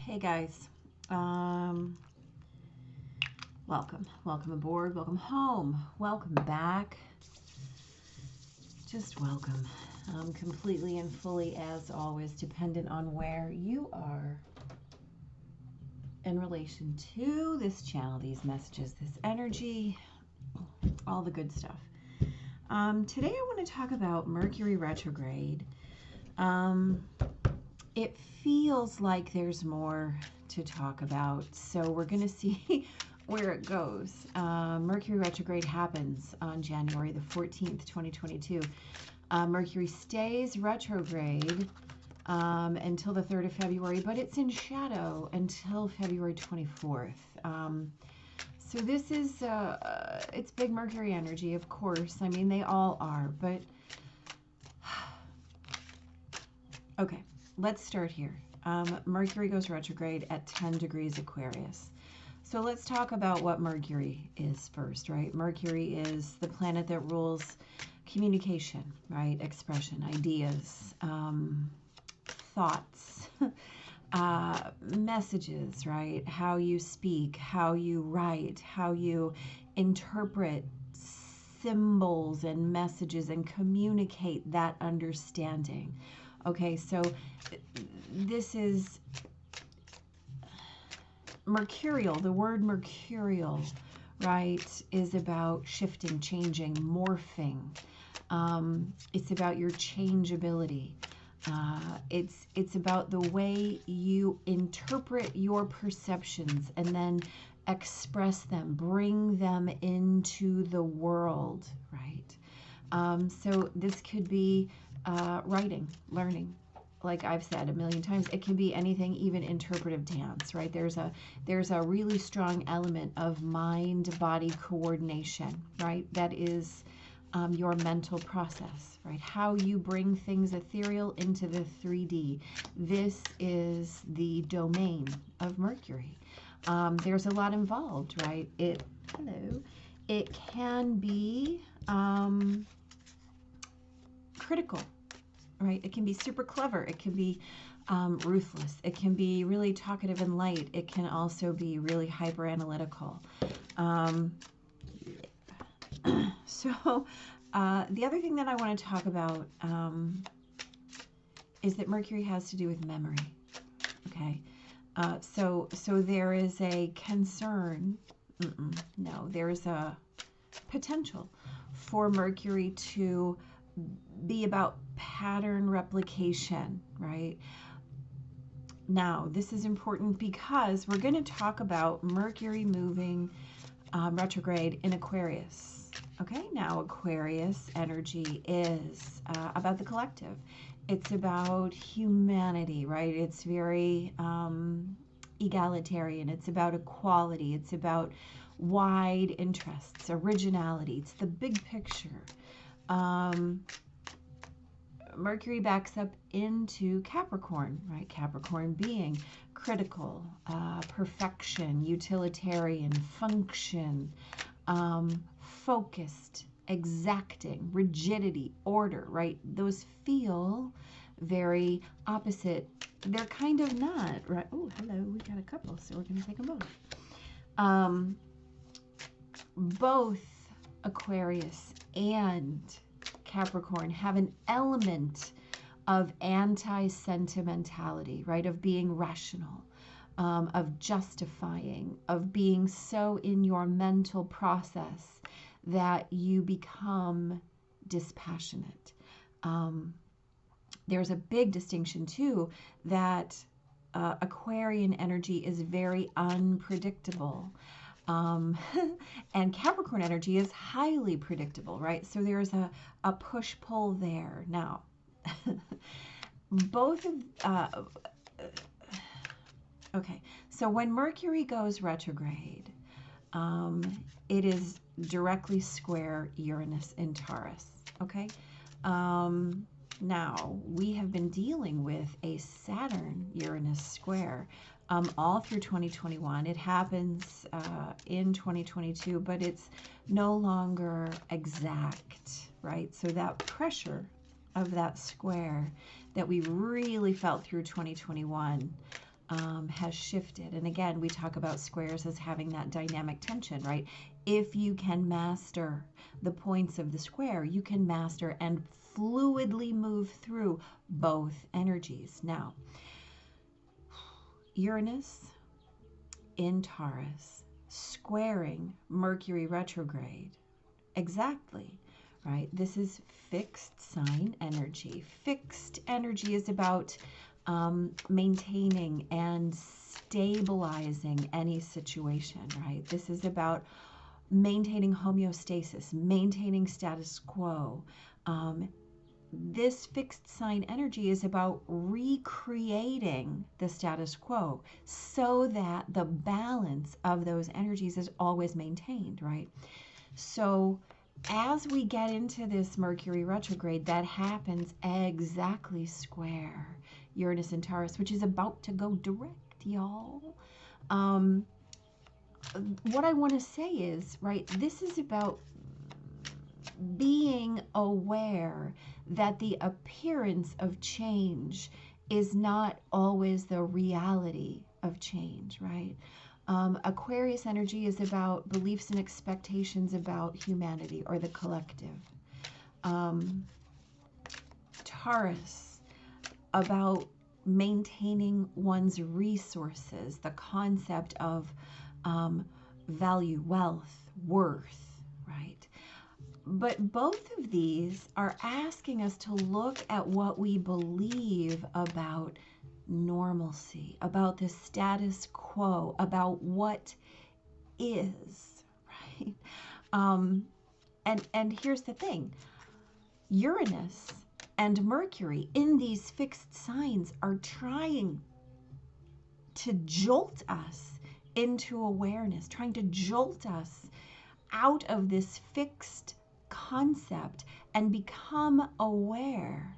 Hey guys, welcome aboard, welcome home, welcome back, just welcome, completely and fully as always, dependent on where you are in relation to this channel, these messages, this energy, all the good stuff. Today I want to talk about Mercury retrograde. It feels like there's more to talk about, so we're going to see where it goes. Mercury retrograde happens on January the 14th, 2022. Mercury stays retrograde until the 3rd of February, but it's in shadow until February 24th. So this is, it's big Mercury energy, of course. I mean, they all are, but okay. Let's start here. Mercury goes retrograde at 10 degrees Aquarius. So let's talk about what Mercury is first, right? Mercury is the planet that rules communication, right? Expression, ideas, thoughts, messages, right? How you speak, how you write, how you interpret symbols and messages and communicate that understanding. Okay, so this is mercurial. The word mercurial, right, is about shifting, changing, morphing. It's about your changeability. It's about the way you interpret your perceptions and then express them, bring them into the world, right? So this could be writing, learning, like I've said a million times. It can be anything, even interpretive dance, right? There's a really strong element of mind-body coordination, right? That is your mental process, right? How you bring things ethereal into the 3D. This is the domain of Mercury. There's a lot involved, right? It can be critical, right? It can be super clever. It can be ruthless. It can be really talkative and light. It can also be really hyper analytical. So the other thing that I want to talk about is that Mercury has to do with memory. Okay, so there is a concern. No, there is a potential for Mercury to be about pattern replication, right? Now, this is important because we're going to talk about Mercury moving retrograde in Aquarius. Okay, now Aquarius energy is about the collective. It's about humanity, right? It's very egalitarian. It's about equality. It's about wide interests, originality. It's the big picture. Mercury backs up into Capricorn, right? Capricorn being critical, perfection, utilitarian, function, focused, exacting, rigidity, order, right? Those feel very opposite. They're kind of not, right? Oh, hello, we got a couple, so we're going to take them both. Both Aquarius and Capricorn have an element of anti-sentimentality, right? Of being rational, of justifying, of being so in your mental process that you become dispassionate. There's a big distinction too that Aquarian energy is very unpredictable. And Capricorn energy is highly predictable, right? So there's a push-pull there. Now, both of, okay, so when Mercury goes retrograde, it is directly square Uranus in Taurus, okay? Now, we have been dealing with a Saturn-Uranus square all through 2021. It happens in 2022, but it's no longer exact, right? So that pressure of that square that we really felt through 2021 has shifted. And again, we talk about squares as having that dynamic tension, right? If you can master the points of the square, you can master and fluidly move through both energies. Now, Uranus in Taurus, squaring Mercury retrograde. Exactly, right? This is fixed sign energy. Fixed energy is about maintaining and stabilizing any situation, right? This is about maintaining homeostasis, maintaining status quo. This fixed sign energy is about recreating the status quo so that the balance of those energies is always maintained, right? So as we get into this Mercury retrograde, that happens exactly square Uranus and Taurus, which is about to go direct, y'all. What I want to say is, right, this is about being aware that the appearance of change is not always the reality of change, right? Aquarius energy is about beliefs and expectations about humanity or the collective. Taurus, about maintaining one's resources, the concept of value, wealth, worth, right? But both of these are asking us to look at what we believe about normalcy, about the status quo, about what is, right? And here's the thing. Uranus and Mercury in these fixed signs are trying to jolt us into awareness, trying to jolt us out of this fixed concept and become aware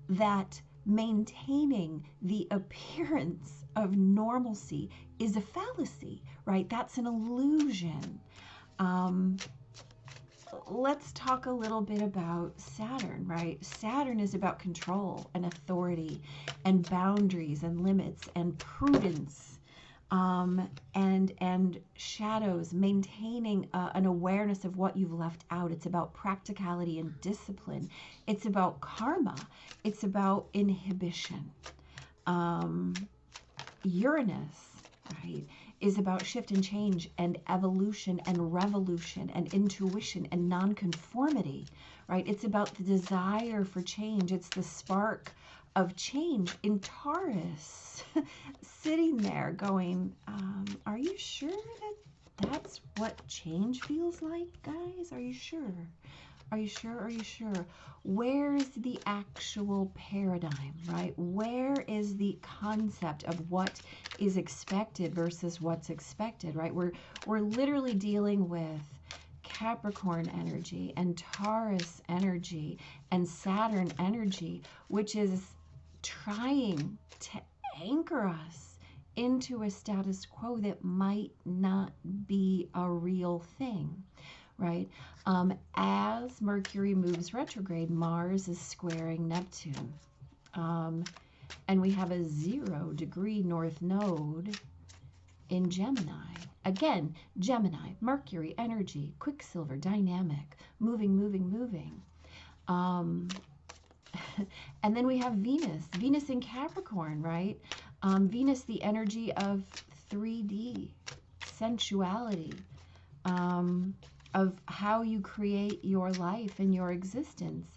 that maintaining the appearance of normalcy is a fallacy, right? That's an illusion. Let's talk a little bit about Saturn, right? Saturn is about control and authority and boundaries and limits and prudence, and shadows, maintaining an awareness of what you've left out. It's about practicality and discipline. It's about karma. It's about inhibition. Uranus, right, is about shift and change and evolution and revolution and intuition and nonconformity, right? It's about the desire for change. It's the spark of change in Taurus, sitting there going, are you sure that that's what change feels like, guys? Are you sure? Are you sure? Are you sure? Where's the actual paradigm, right? Where is the concept of what is expected versus what's expected, right? We're literally dealing with Capricorn energy and Taurus energy and Saturn energy, which is trying to anchor us into a status quo that might not be a real thing, right? As Mercury moves retrograde, Mars is squaring Neptune. And we have a 0-degree north node in Gemini. Again, Gemini, Mercury, energy, Quicksilver, dynamic, moving, moving, moving. And then we have Venus in Capricorn, right? Venus, the energy of 3D, sensuality, of how you create your life and your existence.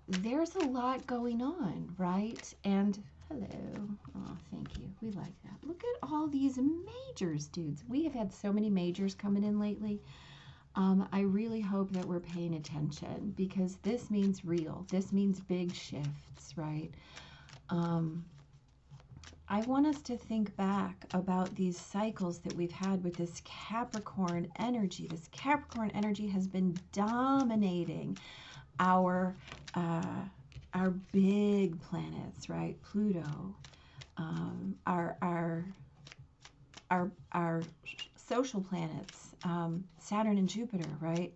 There's a lot going on, right? And hello. Oh, thank you. We like that. Look at all these majors, dudes. We have had so many majors coming in lately. I really hope that we're paying attention, because this means real. This means big shifts, right? I want us to think back about these cycles that we've had with this Capricorn energy. This Capricorn energy has been dominating our big planets, right? Pluto, our social planets, Saturn and Jupiter, right?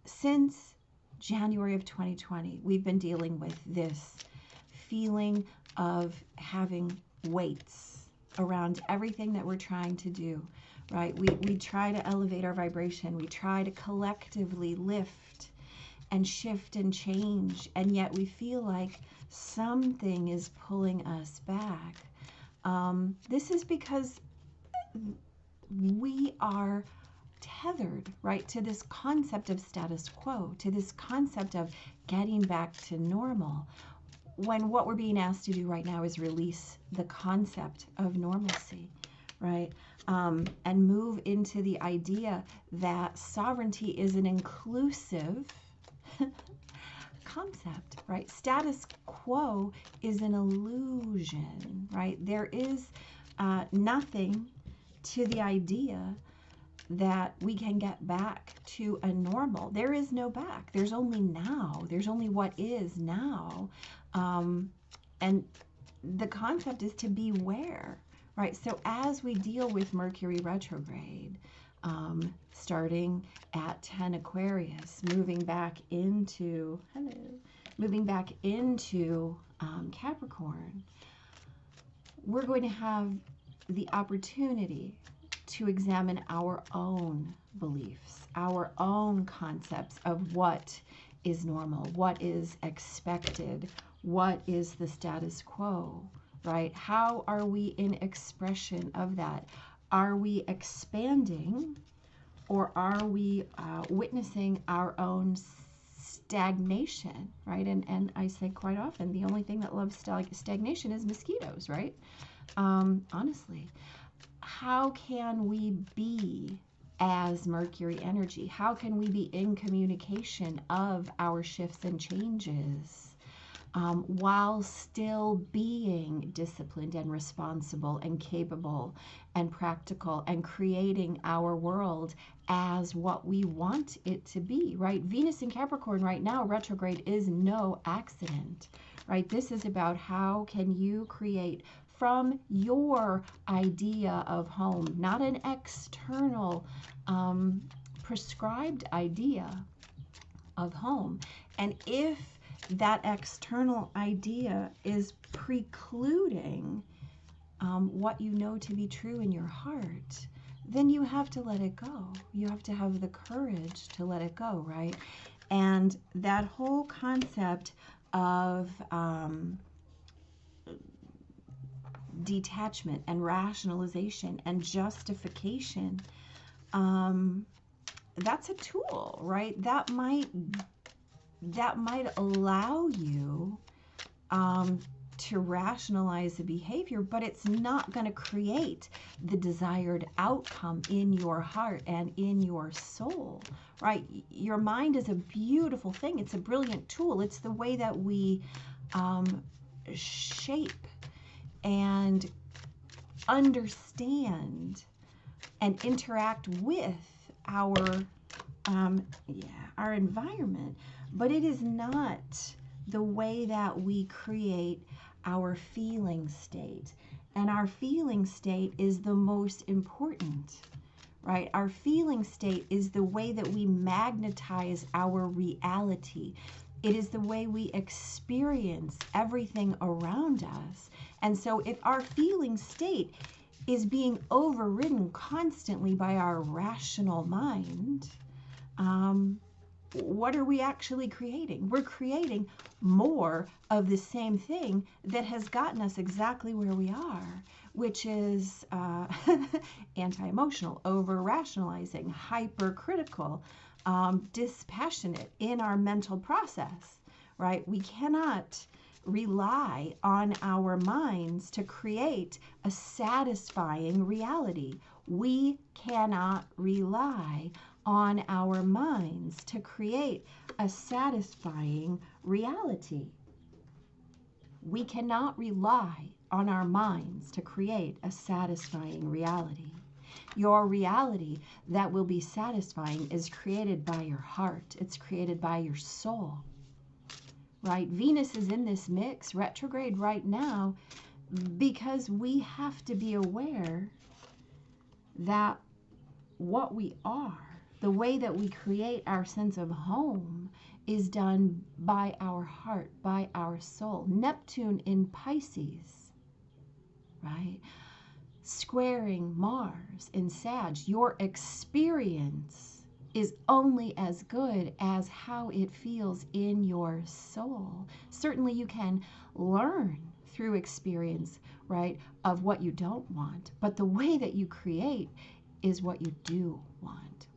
Since January of 2020, we've been dealing with this feeling of having weights around everything that we're trying to do, right? We try to elevate our vibration. We try to collectively lift and shift and change, and yet we feel like something is pulling us back. This is because we are tethered, right, to this concept of status quo, to this concept of getting back to normal, when what we're being asked to do right now is release the concept of normalcy, right? And move into the idea that sovereignty is an inclusive concept, right? Status quo is an illusion, right? There is nothing to the idea that we can get back to a normal. There is no back. There's only now. There's only what is now. And the concept is to beware, right? So as we deal with Mercury retrograde, starting at 10 Aquarius, moving back into Capricorn, we're going to have the opportunity to examine our own beliefs, our own concepts of what is normal, what is expected, what is the status quo, right? How are we in expression of that? Are we expanding, or are we witnessing our own stagnation, right? And I say quite often, the only thing that loves stagnation is mosquitoes, right? Honestly. How can we be as Mercury energy? How can we be in communication of our shifts and changes while still being disciplined and responsible and capable and practical and creating our world as what we want it to be, right? Venus in Capricorn right now, retrograde, is no accident, right? This is about how can you create from your idea of home, not an external prescribed idea of home. And if that external idea is precluding what you know to be true in your heart, then you have to let it go. You have to have the courage to let it go, right? And that whole concept of detachment and rationalization and justification, that's a tool, right? That might allow you to rationalize the behavior, but it's not going to create the desired outcome in your heart and in your soul, right? Your mind is a beautiful thing. It's a brilliant tool. It's the way that we shape and understand and interact with our environment, but it is not the way that we create our feeling state. And our feeling state is the most important, right? Our feeling state is the way that we magnetize our reality. It is the way we experience everything around us. And so if our feeling state is being overridden constantly by our rational mind, what are we actually creating? We're creating more of the same thing that has gotten us exactly where we are, which is anti-emotional, over-rationalizing, hypercritical, dispassionate in our mental process, right? We cannot rely on our minds to create a satisfying reality. We cannot rely on our minds to create a satisfying reality. We cannot rely on our minds to create a satisfying reality. Your reality that will be satisfying is created by your heart. It's created by your soul, right? Venus is in this mix, retrograde right now, because we have to be aware that what we are, the way that we create our sense of home, is done by our heart, by our soul. Neptune in Pisces, right? Squaring Mars in Sag. Your experience is only as good as how it feels in your soul. Certainly you can learn through experience, right, of what you don't want, but the way that you create is what you do want,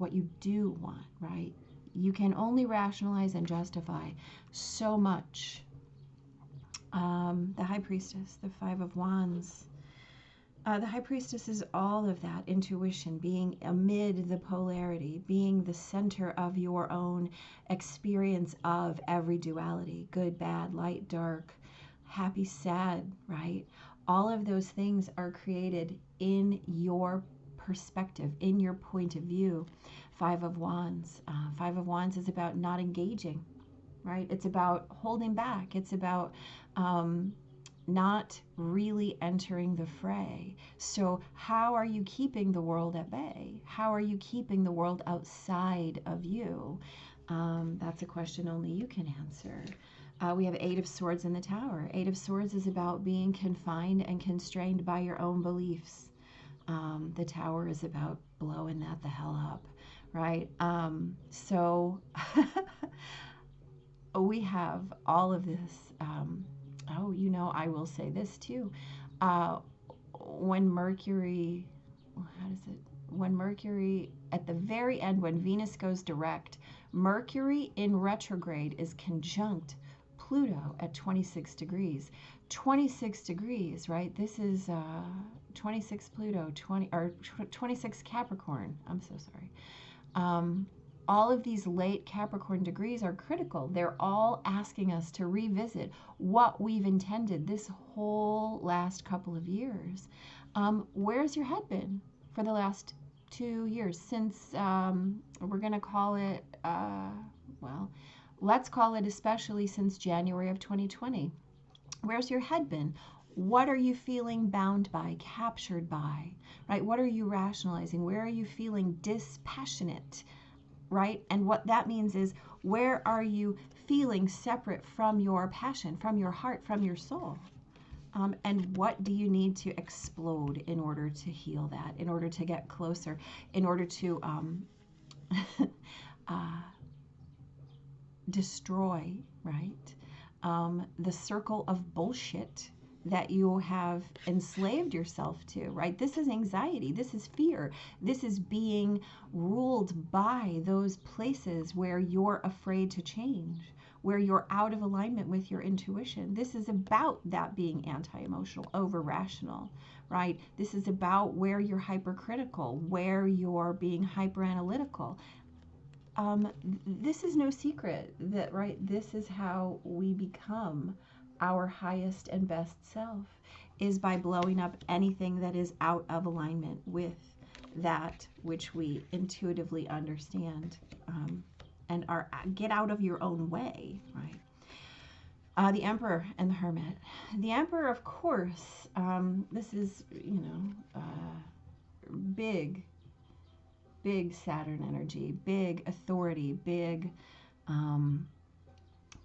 right? You can only rationalize and justify so much. The High Priestess, the Five of Wands. The High Priestess is all of that intuition, being amid the polarity, being the center of your own experience of every duality, good, bad, light, dark, happy, sad, right? All of those things are created in your perspective, in your point of view. Five of Wands. Five of Wands is about not engaging, right? It's about holding back. It's about not really entering the fray. So how are you keeping the world at bay? How are you keeping the world outside of you? That's a question only you can answer. We have Eight of Swords in the Tower. Eight of Swords is about being confined and constrained by your own beliefs. The Tower is about blowing that the hell up, right? So we have all of this. Oh, you know, I will say this too. When Mercury, when Mercury, at the very end, when Venus goes direct, Mercury in retrograde is conjunct Pluto at 26 degrees. 26 degrees, right? This is 26 Pluto, 26 Capricorn. I'm so sorry. All of these late Capricorn degrees are critical. They're all asking us to revisit what we've intended this whole last couple of years. Where's your head been for the last 2 years since, we're going to call it, well, let's call it especially since January of 2020. Where's your head been? What are you feeling bound by, captured by, right? What are you rationalizing? Where are you feeling dispassionate, right? And what that means is, where are you feeling separate from your passion, from your heart, from your soul? And what do you need to explode in order to heal that, in order to get closer, in order to destroy, right, the circle of bullshit that you have enslaved yourself to, right? This is anxiety. This is fear. This is being ruled by those places where you're afraid to change, where you're out of alignment with your intuition. This is about that being anti-emotional, over-rational, right? This is about where you're hypercritical, where you're being hyper-analytical. This is no secret that, right, this is how we become our highest and best self, is by blowing up anything that is out of alignment with that which we intuitively understand, and are get out of your own way, right? The Emperor and the Hermit. The Emperor, of course, this is, you know, big Saturn energy, big authority, big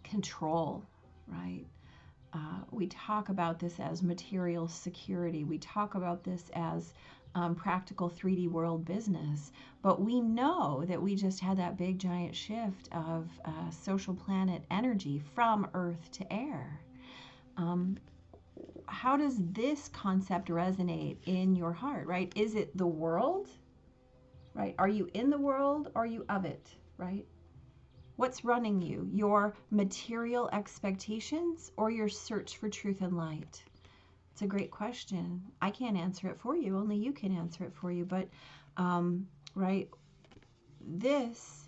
control, right? We talk about this as material security. We talk about this as practical 3D world business. But we know that we just had that big giant shift of social planet energy from Earth to air. How does this concept resonate in your heart, right? Is it the world, right? Are you in the world? Or are you of it, right? What's running you? Your material expectations or your search for truth and light? It's a great question. I can't answer it for you. Only you can answer it for you. But, right, this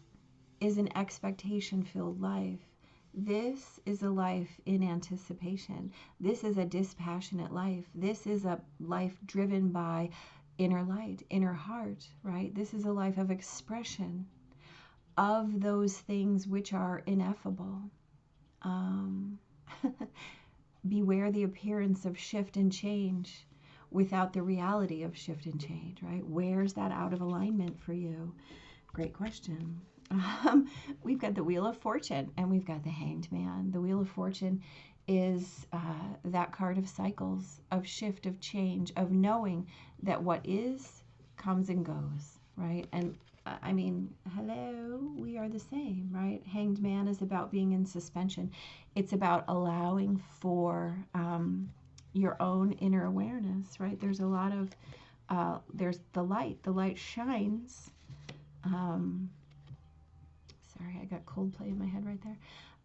is an expectation-filled life. This is a life in anticipation. This is a dispassionate life. This is a life driven by inner light, inner heart, right? This is a life of expression of those things which are ineffable. Beware the appearance of shift and change without the reality of shift and change, right? Where's that out of alignment for you? Great question. We've got the Wheel of Fortune and we've got the Hanged Man. The Wheel of Fortune is that card of cycles, of shift, of change, of knowing that what is comes and goes, right? And I mean, hello, we are the same, right? Hanged Man is about being in suspension. It's about allowing for your own inner awareness, right? There's a lot of, there's the light. The light shines. Sorry, I got Coldplay in my head right there.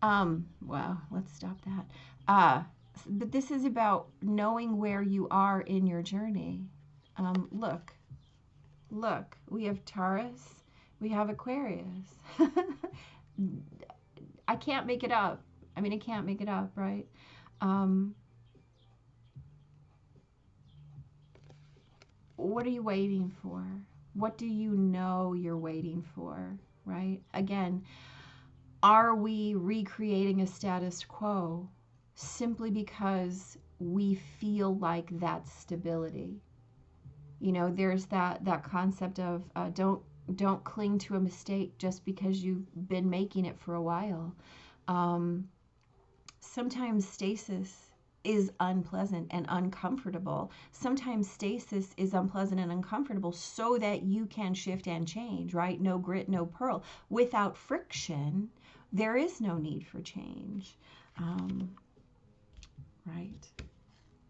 Wow, let's stop that. But this is about knowing where you are in your journey. Look, we have Taurus, we have Aquarius. I can't make it up. I mean, I can't make it up, right? What are you waiting for? What do you know you're waiting for, right? Again, are we recreating a status quo simply because we feel like that's stability? You know, there's that concept of don't cling to a mistake just because you've been making it for a while. Sometimes stasis is unpleasant and uncomfortable. Sometimes stasis is unpleasant and uncomfortable so that you can shift and change, right? No grit, no pearl. Without friction, there is no need for change, right?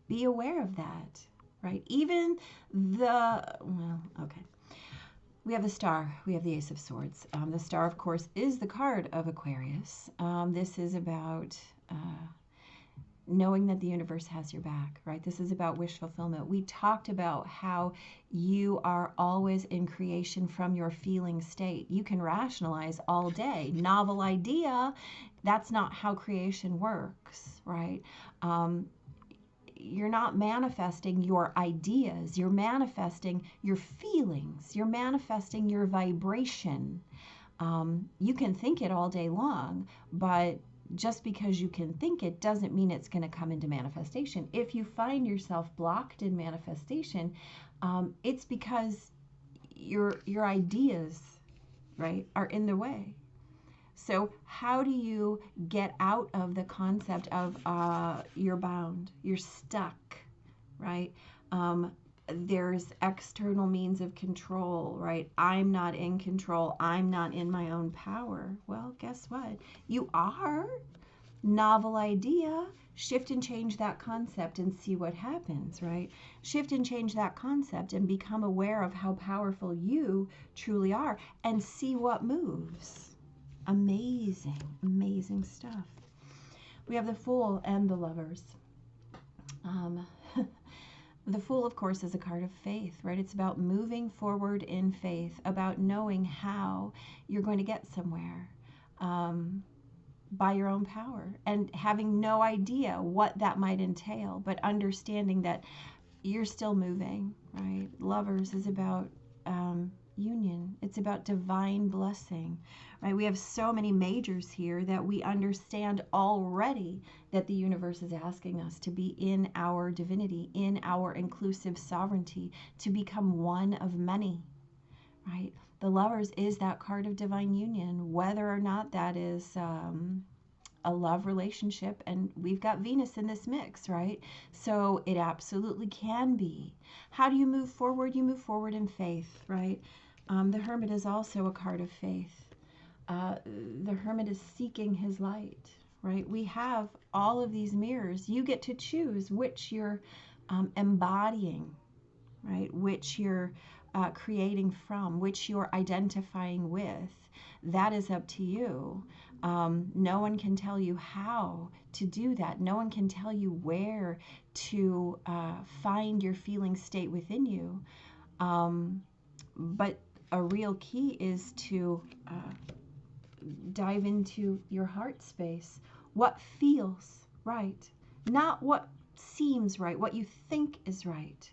Be aware of that, right? Even okay. We have the Star. We have the Ace of Swords. The Star, of course, is the card of Aquarius. This is about knowing that the universe has your back, right? This is about wish fulfillment. We talked about how you are always in creation from your feeling state. You can rationalize all day. Novel idea, that's not how creation works, right? You're not manifesting your ideas. You're manifesting your feelings. You're manifesting your vibration. You can think it all day long, but just because you can think it doesn't mean it's going to come into manifestation. If you find yourself blocked in manifestation, it's because your ideas, right, are in the way. So how do you get out of the concept of you're bound, you're stuck, right? There's external means of control, right? I'm not in control. I'm not in my own power. Well, guess what? You are. Novel idea. Shift and change that concept and see what happens, right? Shift and change that concept and become aware of how powerful you truly are and see what moves. Amazing, amazing stuff. We have the Fool and the Lovers. The Fool, of course, is a card of faith, right? It's about moving forward in faith, about knowing how you're going to get somewhere by your own power and having no idea what that might entail, but understanding that you're still moving, right? Lovers is about union. It's about divine blessing, right? We have so many majors here that we understand already that the universe is asking us to be in our divinity, in our inclusive sovereignty, to become one of many, right? The Lovers is that card of divine union, whether or not that is a love relationship, and we've got Venus in this mix, right? So it absolutely can be. How do you move forward? You move forward in faith, right? The Hermit is also a card of faith. The Hermit is seeking his light, right? We have all of these mirrors. You get to choose which you're embodying, right? Which you're creating from, which you're identifying with. That is up to you. No one can tell you how to do that. No one can tell you where to find your feeling state within you. But a real key is to dive into your heart space. What feels right, not what seems right, what you think is right,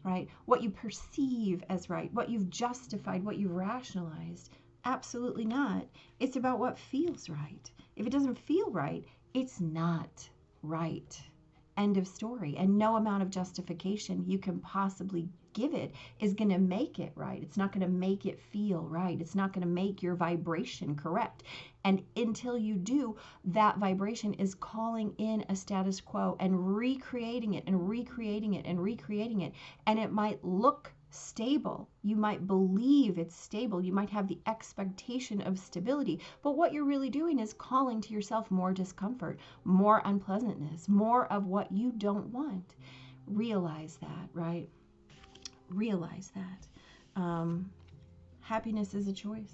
right? What you perceive as right, what you've justified, what you've rationalized. Absolutely not. It's about what feels right. If it doesn't feel right, it's not right. End of story. And no amount of justification you can possibly give it is going to make it right. It's not going to make it feel right. It's not going to make your vibration correct. And until you do, that vibration is calling in a status quo and recreating it and recreating it and recreating it. And it might look stable. You might believe it's stable. You might have the expectation of stability. But what you're really doing is calling to yourself more discomfort, more unpleasantness, more of what you don't want. Realize that, right? Realize that. Happiness is a choice,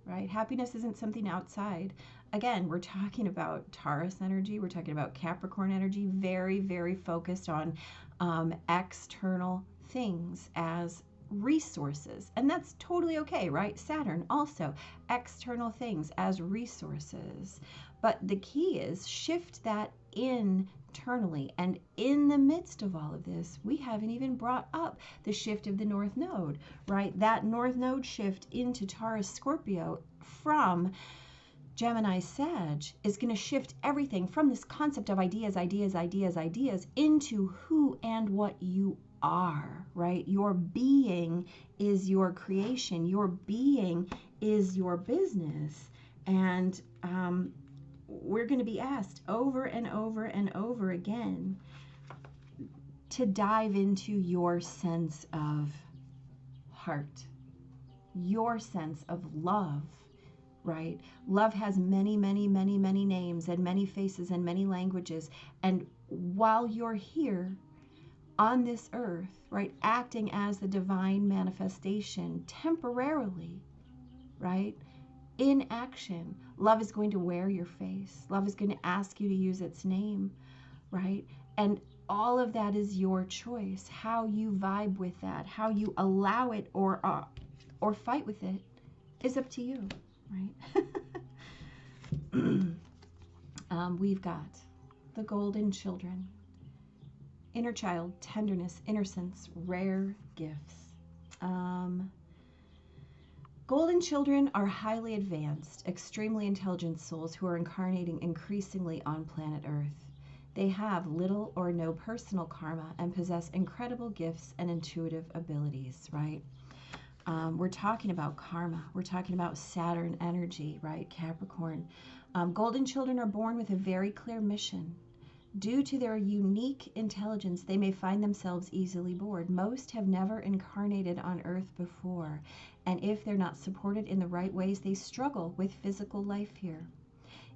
right? Happiness isn't something outside. Again, we're talking about Taurus energy. We're talking about Capricorn energy, very, very focused on external things as resources. And that's totally okay, right? Saturn also, external things as resources. But the key is shift that internally. And in the midst of all of this, we haven't even brought up the shift of the North Node, right? That North Node shift into Taurus Scorpio from Gemini Sag is going to shift everything from this concept of ideas into who and what you are, right? Your being is your creation. Your being is your business. And we're going to be asked over and over and over again to dive into your sense of heart, your sense of love, right? Love has many, many, many, many names and many faces and many languages. And while you're here on this earth, right, acting as the divine manifestation temporarily, right, in action, love is going to wear your face. Love is going to ask you to use its name, right? And all of that is your choice. How you vibe with that, how you allow it or fight with it is up to you, right? We've got the golden children, inner child, tenderness, innocence, rare gifts. Golden children are highly advanced, extremely intelligent souls who are incarnating increasingly on planet Earth. They have little or no personal karma and possess incredible gifts and intuitive abilities, right? We're talking about karma. We're talking about Saturn energy, right? Capricorn. Golden children are born with a very clear mission. Due to their unique intelligence, they may find themselves easily bored. Most have never incarnated on Earth before, and if they're not supported in the right ways, they struggle with physical life here.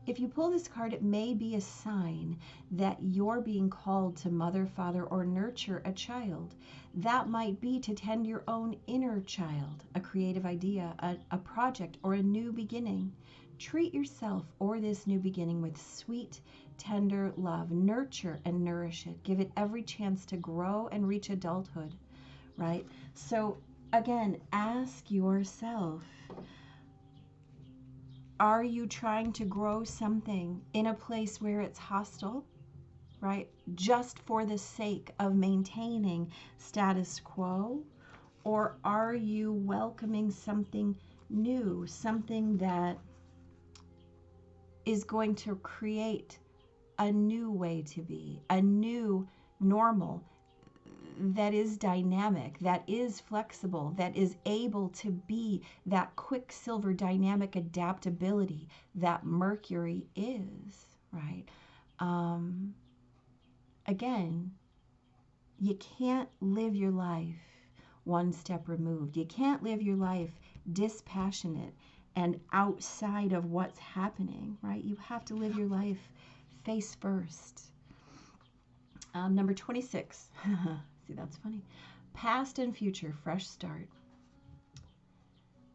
If you pull this card, it may be a sign that you're being called to mother, father, or nurture a child. That might be to tend your own inner child, a creative idea, a project, or a new beginning. Treat yourself or this new beginning with sweet, tender love. Nurture and nourish it. Give it every chance to grow and reach adulthood, right? So again, ask yourself, are you trying to grow something in a place where it's hostile, right? Just for the sake of maintaining status quo? Or are you welcoming something new, something that is going to create a new way to be, a new normal that is dynamic, that is flexible, that is able to be that quicksilver dynamic adaptability that Mercury is, right? Again, you can't live your life one step removed. You can't live your life dispassionate and outside of what's happening, right? You have to live your life face first. Number 26. See, that's funny. Past and future, fresh start.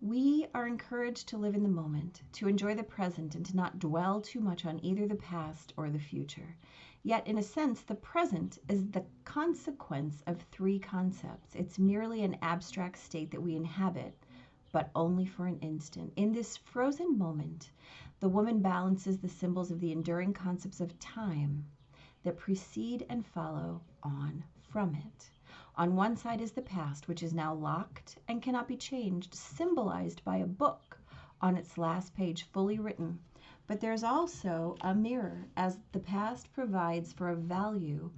We are encouraged to live in the moment, to enjoy the present, and to not dwell too much on either the past or the future. Yet, in a sense, the present is the consequence of three concepts. It's merely an abstract state that we inhabit, but only for an instant. In this frozen moment, the woman balances the symbols of the enduring concepts of time that precede and follow on from it. On one side is the past, which is now locked and cannot be changed, symbolized by a book on its last page, fully written. But there's also a mirror, as the past provides for a value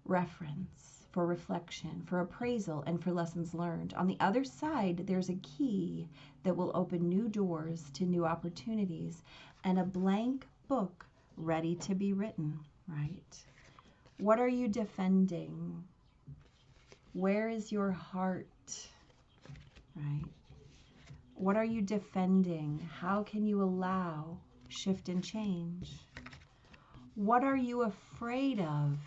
reference, for reflection, for appraisal, and for lessons learned. On the other side, there's a key that will open new doors to new opportunities and a blank book ready to be written, right? What are you defending? Where is your heart, right? What are you defending? How can you allow shift and change? What are you afraid of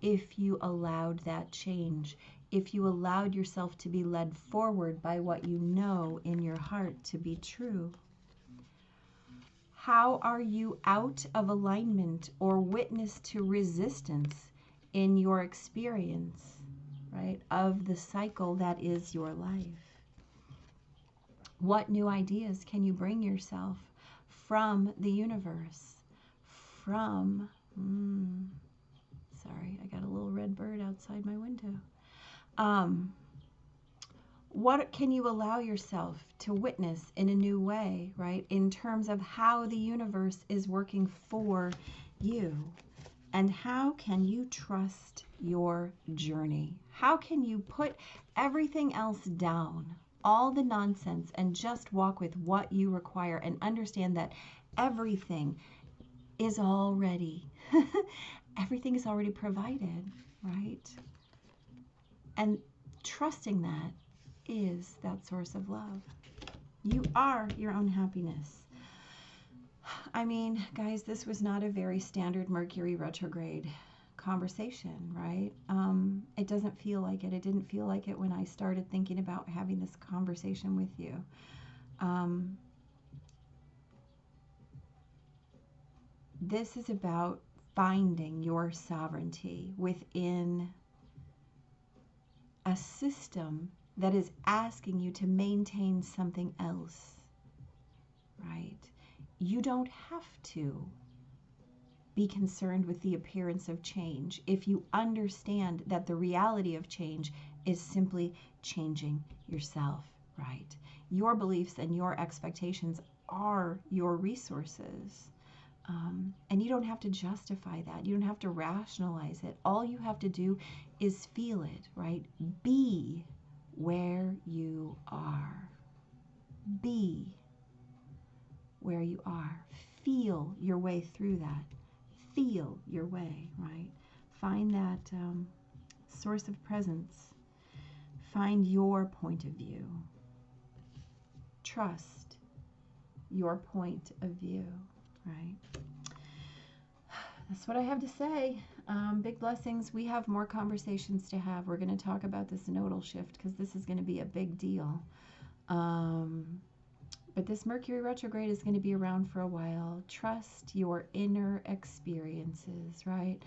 if you allowed that change? If you allowed yourself to be led forward by what you know in your heart to be true? How are you out of alignment or witness to resistance in your experience, right, of the cycle that is your life? What new ideas can you bring yourself from the universe? From, sorry, I got a little red bird outside my window. What can you allow yourself to witness in a new way, right? In terms of how the universe is working for you. And how can you trust your journey? How can you put everything else down, all the nonsense, and just walk with what you require and understand that everything is already, everything is already provided, right? And trusting that is that source of love. You are your own happiness. I mean, guys, this was not a very standard Mercury retrograde conversation, right? It doesn't feel like it. It didn't feel like it when I started thinking about having this conversation with you. This is about finding your sovereignty within a system that is asking you to maintain something else, right? You don't have to be concerned with the appearance of change if you understand that the reality of change is simply changing yourself, right? Your beliefs and your expectations are your resources. And you don't have to justify that. You don't have to rationalize it. All you have to do is feel it, right? Be where you are. Be where you are. Feel your way through that. Feel your way, right? Find that source of presence. Find your point of view. Trust your point of view, right? That's what I have to say. Big blessings. We have more conversations to have. We're going to talk about this nodal shift because this is going to be a big deal. But this Mercury retrograde is going to be around for a while. Trust your inner experiences, right?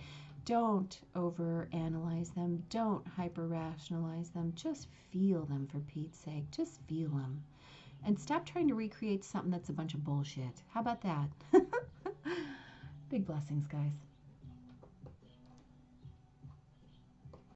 Don't overanalyze them. Don't hyper-rationalize them. Just feel them, for Pete's sake. Just feel them. And stop trying to recreate something that's a bunch of bullshit. How about that? Big blessings, guys.